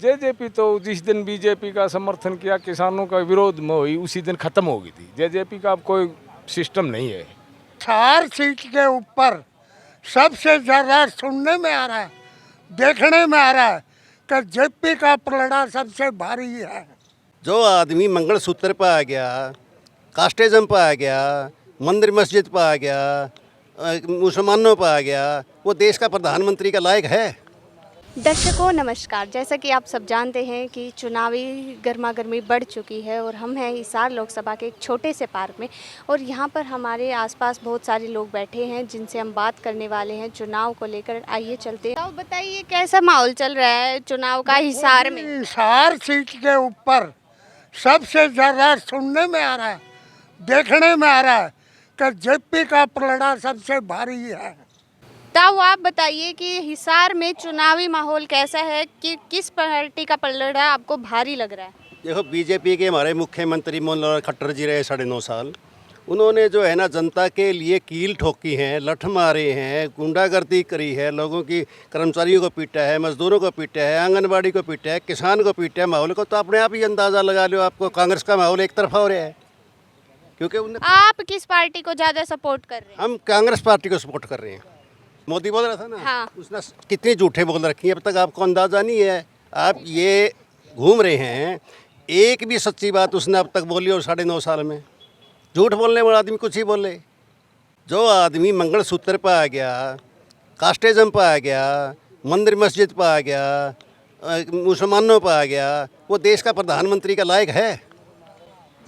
JJP तो जिस दिन बीजेपी का समर्थन किया किसानों का विरोध में हुई उसी दिन खत्म हो गई थी। जेजेपी का अब कोई सिस्टम नहीं है। 4 सीट के ऊपर सबसे ज़्यादा सुनने में आ रहा है, देखने में आ रहा है कि जेपी का पलड़ा सबसे भारी है। जो आदमी मंगलसूत्र पर आ गया, कास्टिज्म पर आ गया, मंदिर मस्जिद पर आ गया, मुसलमानों पर आ गया, वो देश का प्रधानमंत्री का लायक है। दर्शकों नमस्कार। जैसा कि आप सब जानते हैं कि चुनावी गर्मा गर्मी बढ़ चुकी है और हम हैं हिसार लोकसभा के एक छोटे से पार्क में और यहाँ पर हमारे आसपास बहुत सारे लोग बैठे हैं जिनसे हम बात करने वाले हैं चुनाव को लेकर। आइए चलते हैं। तो बताइए कैसा माहौल चल रहा है चुनाव का हिसार में? हिसार सीट के ऊपर सबसे ज़्यादा सुनने में आ रहा है, देखने में आ रहा है कि जेपी का पलड़ा सबसे भारी है। तो आप बताइए कि हिसार में चुनावी माहौल कैसा है, कि किस पार्टी का पलड़ा आपको भारी लग रहा है? देखो, बीजेपी के हमारे मुख्यमंत्री मनोहर खट्टर जी रहे 9.5 साल। उन्होंने जो है ना जनता के लिए कील ठोकी हैं, लठ मारे हैं, गुंडागर्दी करी है, लोगों की कर्मचारियों को पीटा है, मजदूरों को पीटा है, आंगनबाड़ी को पीटा है, किसान को पीटा है। माहौल को तो अपने आप ही अंदाज़ा लगा लो, आपको कांग्रेस का माहौल एक तरफा हो रहा है। क्योंकि आप किस पार्टी को ज़्यादा सपोर्ट कर रहे हैं? हम कांग्रेस पार्टी को सपोर्ट कर रहे हैं। मोदी बोल रहा था ना, हाँ। उसने कितनी झूठे बोल रखी है, अब तक आपको अंदाज़ा नहीं है। आप ये घूम रहे हैं, एक भी सच्ची बात उसने अब तक बोली और 9.5 साल में। झूठ बोलने वाला आदमी कुछ ही बोले। जो आदमी मंगलसूत्र पर आ गया, कास्टिज्म पर आ गया, मंदिर मस्जिद पर आ गया, मुसलमानों पर आ गया, वो देश का प्रधानमंत्री का लायक है।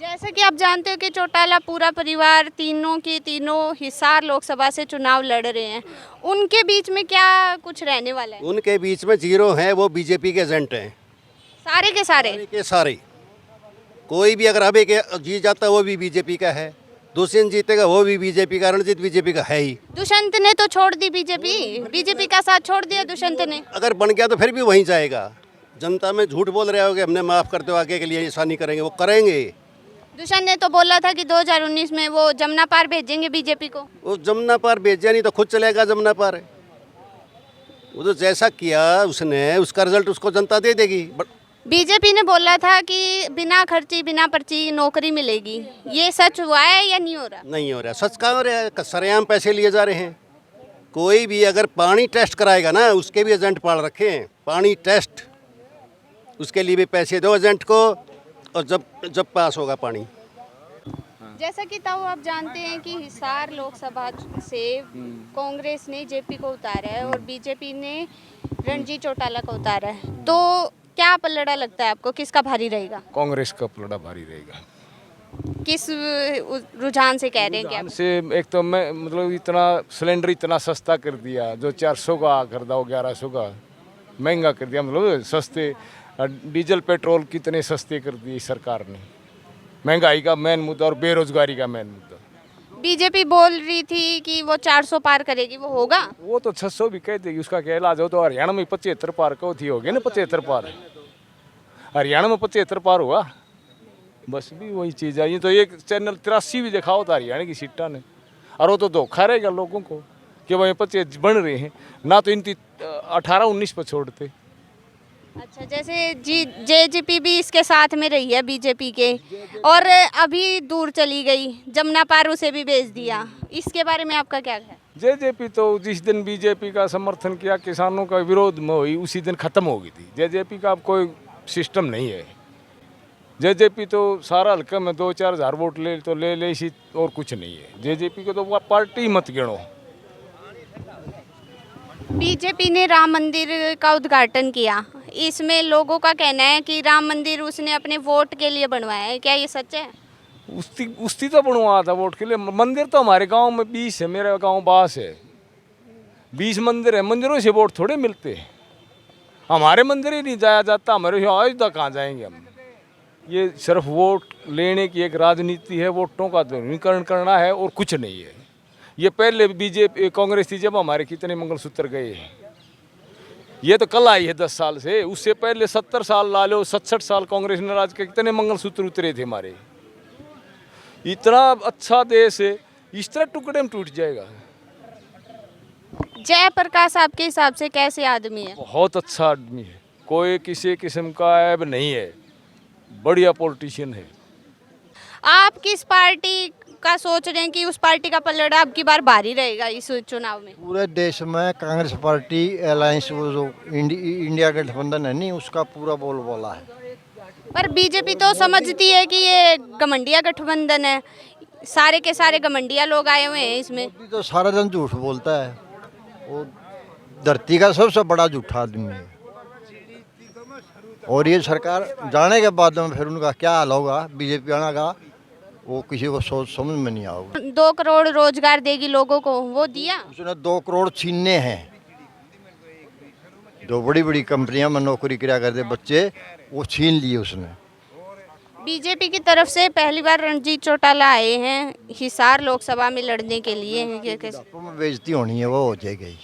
जैसे कि आप जानते हो कि चौटाला पूरा परिवार तीनों की तीनों हिसार लोकसभा से चुनाव लड़ रहे हैं, उनके बीच में क्या कुछ रहने वाला है? उनके बीच में जीरो हैं, वो बीजेपी के एजेंट हैं, सारे के सारे? सारे के सारे। कोई भी अगर अबे के जीत जाता है वो भी बीजेपी का है, दुष्यंत जीतेगा वो भी बीजेपी का, रणजीत बीजेपी का है ही। दुष्यंत ने तो छोड़ दी बीजेपी का साथ छोड़ दिया दुष्यंत ने। अगर बन गया तो फिर भी वहीं जाएगा। जनता में झूठ बोल रहे होगे, हमने माफ़ कर दो, आगे के लिए ऐसा नहीं करेंगे, वो करेंगे। दुष्यंत ने तो बोला था कि 2019 में वो जमुना पार भेजेंगे बीजेपी को। वो जमुना पार भेजा नहीं तो खुद चलेगा जमुना पार। वो तो जैसा किया उसने, उसका रिजल्ट उसको जनता दे देगी। बीजेपी ने बोला था कि बिना खर्ची बिना पर्ची नौकरी मिलेगी, ये सच हुआ है या नहीं हो रहा? नहीं हो रहा। सच कहाँ हो रहा है? सरेआम पैसे लिए जा रहे हैं। कोई भी अगर पानी टेस्ट कराएगा ना, उसके भी एजेंट पाल रखे हैं। पानी टेस्ट, उसके लिए भी पैसे दो एजेंट को, और जब पास होगा पानी। जैसा कि ताऊ आप जानते हैं कि हिसार लोकसभा से कांग्रेस ने जेपी को उतारा है और बीजेपी ने रणजीत चौटाला को उतारा है, तो क्या पलड़ा लगता है आपको, किसका भारी रहेगा? कांग्रेस का पलड़ा भारी रहेगा। किस रुझान से कह रहे हैं? क्या से एक तो मैं मतलब इतना सिलेंडर इतना सस्ता कर दिया, जो 400 का कर दो 1100 का महंगा कर दिया, मतलब सस्ते। डीजल पेट्रोल कितने सस्ते कर दिए सरकार ने। महंगाई का मेन मुद्दा और बेरोजगारी का मेन मुद्दा। बीजेपी बोल रही थी कि वो 400 पार करेगी, वो होगा? वो तो 600 भी कहते कि उसका क्या इलाज हो। तो हरियाणा में 75 पार को थी, हो गया ना 75 पार। हरियाणा में 75 पार हुआ, बस भी वही चीज़ है। ये तो एक चैनल 83 भी दिखाओ था हरियाणा की सीटा ने, और वो तो धोखा रहेगा लोगों को कि वही 25 बन रहे हैं ना, तो इनकी 18-19 पर छोड़ते। अच्छा, जैसे जेजेपी भी इसके साथ में रही है बीजेपी के, और अभी दूर चली गई, जमुना पार उसे भी भेज दिया, इसके बारे में आपका क्या है? जेजेपी तो जिस दिन बीजेपी का समर्थन किया किसानों का विरोध में हुई उसी दिन खत्म हो गई थी। जेजेपी का अब कोई सिस्टम नहीं है। जेजेपी तो सारा हल्का में 2-4 हज़ार वोट ले तो ले इसी, और कुछ नहीं है। जेजेपी को तो वो पार्टी मत गिनो। बीजेपी ने राम मंदिर का उद्घाटन किया, इसमें लोगों का कहना है कि राम मंदिर उसने अपने वोट के लिए बनवाया है, क्या ये सच है? उस्ती तो बनवा था वोट के लिए। मंदिर तो हमारे गांव में 20 है, मेरा गांव 22 है, 20 मंदिर है। मंदिरों से वोट थोड़े मिलते हैं। हमारे मंदिर ही नहीं जाया जाता, हमारे आज तक कहाँ जाएंगे हम। ये सिर्फ वोट लेने की एक राजनीति है, वोटों का ध्रुवीकरण करना है और कुछ नहीं है। ये पहले बीजेपी कांग्रेस थी जब हमारे कितने मंगलसूत्र गए हैं। ये तो कल आई है 10 साल से, उससे पहले 70 साल ला लो, 67 साल कांग्रेस ने राज के कितने मंगलसूत्र उतरे थे हमारे। इतना अच्छा देश है, इस तरह टुकड़े में टूट जाएगा। जयप्रकाश आपके हिसाब से कैसे आदमी है? बहुत अच्छा आदमी है, कोई किसी किस्म का ऐब नहीं है, बढ़िया पॉलिटिशियन है। आप किस पार्टी का सोच रहे हैं कि उस पार्टी का पलड़ा अब की बार भारी रहेगा इस चुनाव में? पूरे देश में कांग्रेस पार्टी अलायंस, वो जो इंडिया गठबंधन है नहीं, उसका पूरा बोलबाला है। पर बीजेपी तो समझती है कि ये घमंडिया गठबंधन है, सारे के सारे घमंडिया लोग आए हुए हैं इसमें। मोदी तो सारा दिन झूठ बोलता है, वो धरती का सबसे बड़ा झूठा आदमी है। और ये सरकार जाने के बाद में फिर उनका क्या हाल होगा बीजेपी आने का, वो किसी को सोच समझ में नहीं आओगे। 2 करोड़ रोजगार देगी लोगों को, वो दिया? उसने 2 करोड़ छीनने हैं। जो बड़ी बड़ी कंपनियां में नौकरी किया करते बच्चे, वो छीन लिए उसने। बीजेपी की तरफ से पहली बार रणजीत चौटाला आए हैं हिसार लोकसभा में लड़ने के लिए। बेइज्जती होनी है, वो हो जाएगी।